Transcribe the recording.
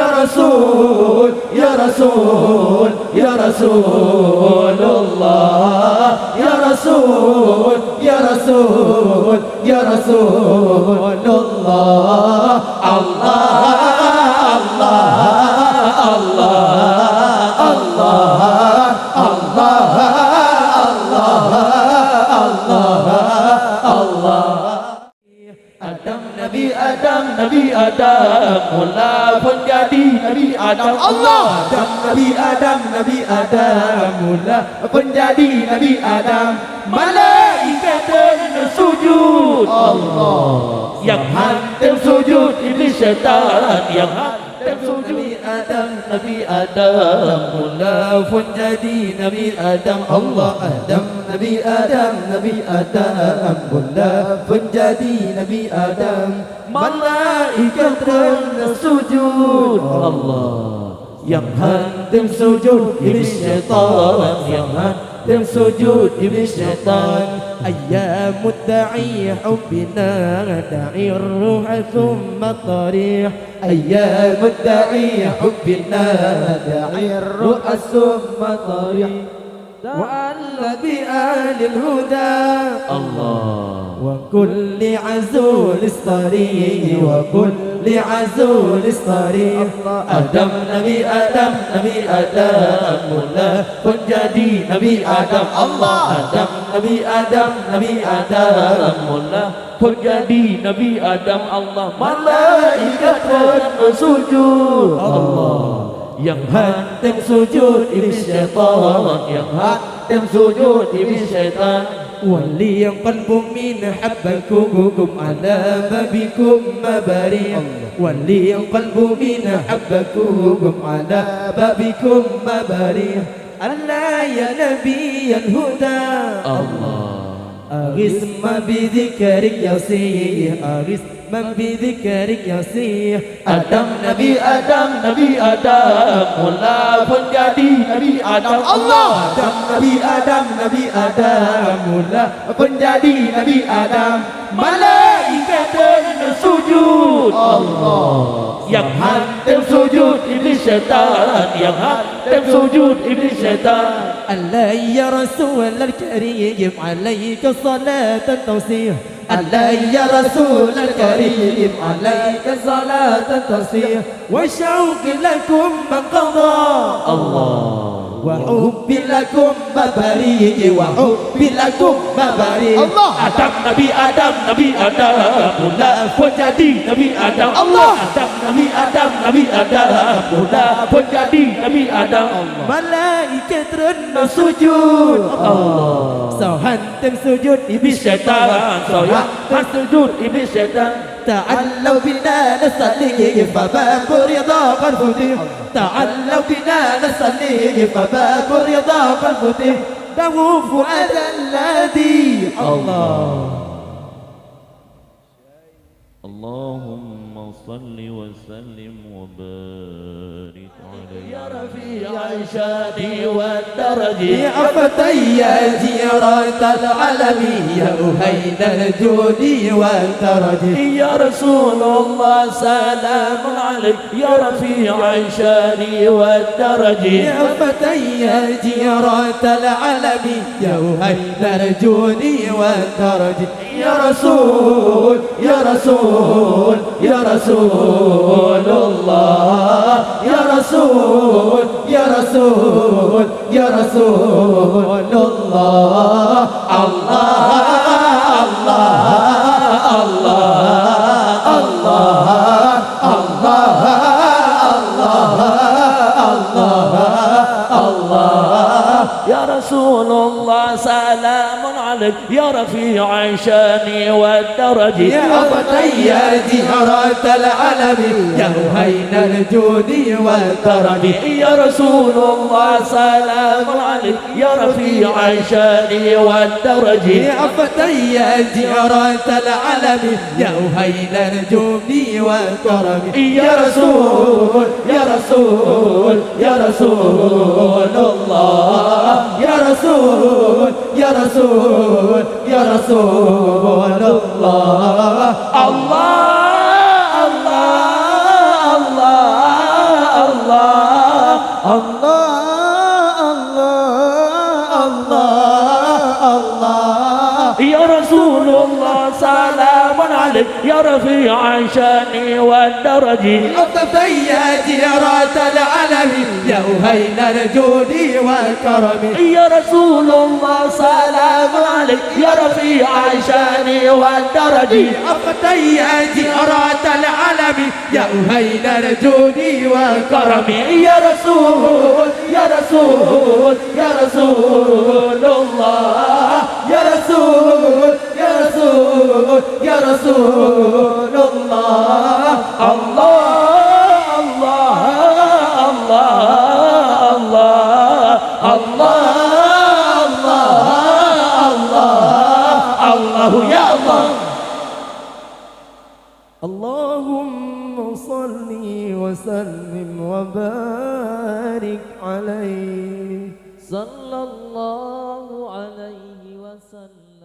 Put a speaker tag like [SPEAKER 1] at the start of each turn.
[SPEAKER 1] Ya Rasul, Ya Rasul, Ya Rasulullah, Ya Rasul, Ya Rasul, Ya Rasulullah. Allah, Allah, Allah, Allah, Allah, Allah. Adam, Nabi Adam, Nabi Adam, mula pun jadi Nabi Adam. Allah. Adam, Nabi Adam, Nabi Adam, mula pun jadi Nabi Adam. Malaikat bersujud, Allah. Yang hantam sujud iblis syaitan, yang hantam sujud. Nabi Adam, Nabi Adam, mula pun jadi Nabi Adam. Allah. Adam, Nabi Adam, Nabi Adam, mula pun jadi Nabi Adam. Malaikat bersujud, Allah. Yang hantam sujud iblis syaitan, yang hantam sujud iblis syaitan. أيام الداعي حبنا داعي الروح ثم الطريح. أيام الداعي حبنا داعي الروح ثم الطريح. وعلى بآل الهدى الله وكل عزول الصريح وكل عزول الصريح. آدم نبي آدم نبي آدم ملا pun jadi Nabi Adam. Allah. Adam Nabi Adam Nabi Adam mula pun jadi Nabi Adam. Allah. Malaikat pun bersujud, Allah. Yang hantam sujud iblis syaitan, yang hantam sujud iblis syaitan. ولي قلب من حبكم على بابكم مباريح. ولي قلب من حبكم على بابكم مباريح. ألا يا نبي الهدى الله أغث ما بذكرك يصيح. أغث من بذكرك يصيح. Adam Nabi Adam Nabi Adam mula pun jadi Nabi Adam. Allah. Adam Nabi Adam Nabi Adam mula pun jadi Nabi Adam. Malaikat bersujud, Allah. Yang hantam sujud iblis syaitan, yang hantam sujud iblis syaitan. Allah ya Rasul al-Karim alaika salatan tawsih. Allah ya Rasul al-Karim alaika salatan tawsih. Wa syauqi lakum man qada, Allah. Wa hubbi lakum mabari, wa hubbi lakum mabari. Allah. Adam Nabi Adam Nabi Adam mula pun jadi Nabi Adam. Allah. Adam Nabi Adam Nabi Adam mula pun jadi Nabi Adam. Malaikat rendah sujud, Allah. Sahantam sujud iblis syaitan, sahantam sujud iblis syaitan. تعالوا بنا نصلي فباب الرضا قد فتح. تعالوا بنا نصلي فباب الرضا قد فتح. دعوا فؤاد الذي الله. اللهم صل وسلم وبارك عليه يا رفيع الشان والدرج. يا فتى جيرة العلم يا أهيل الجود والدرج. يا رسول الله سلام عليك يا رفيع الشان والدرج. يا فتى جيرة العلم يا أهيل الجود والدرج. يا رسول يا رسول يا رسول الله. يا رسول يا رسول يا رسول الله. الله الله الله الله الله الله. يا رسول الله سلام عليك يا رفيع الشان والدرج. يا فتى جهرة العلم يا هين الجود والدرج. يا رسول الله سلام عليك يا رفيع الشان والدرج. يا فتى جهرة العلم يا هين الجود والدرج. يا رسول يا رسول يا رسول الله. يا رسول يا رسول يا رسول الله. الله الله الله
[SPEAKER 2] عليك يا رفيع الشان والدرج
[SPEAKER 1] يا جيرة العلم يا أهيل الجود والكرم
[SPEAKER 2] يا رسول الله سلام عليك يا رفيع الشان والدرج
[SPEAKER 1] يا جيرة العلم يا أهيل الجود والكرم
[SPEAKER 2] يا رسول يا رسول يا رسول الله
[SPEAKER 1] يا رسول يا رسول يا رسول الله
[SPEAKER 2] الله الله الله الله الله الله الله يا الله.
[SPEAKER 1] اللهم صل وسلم وبارك عليه
[SPEAKER 3] صلى الله عليه وسلم.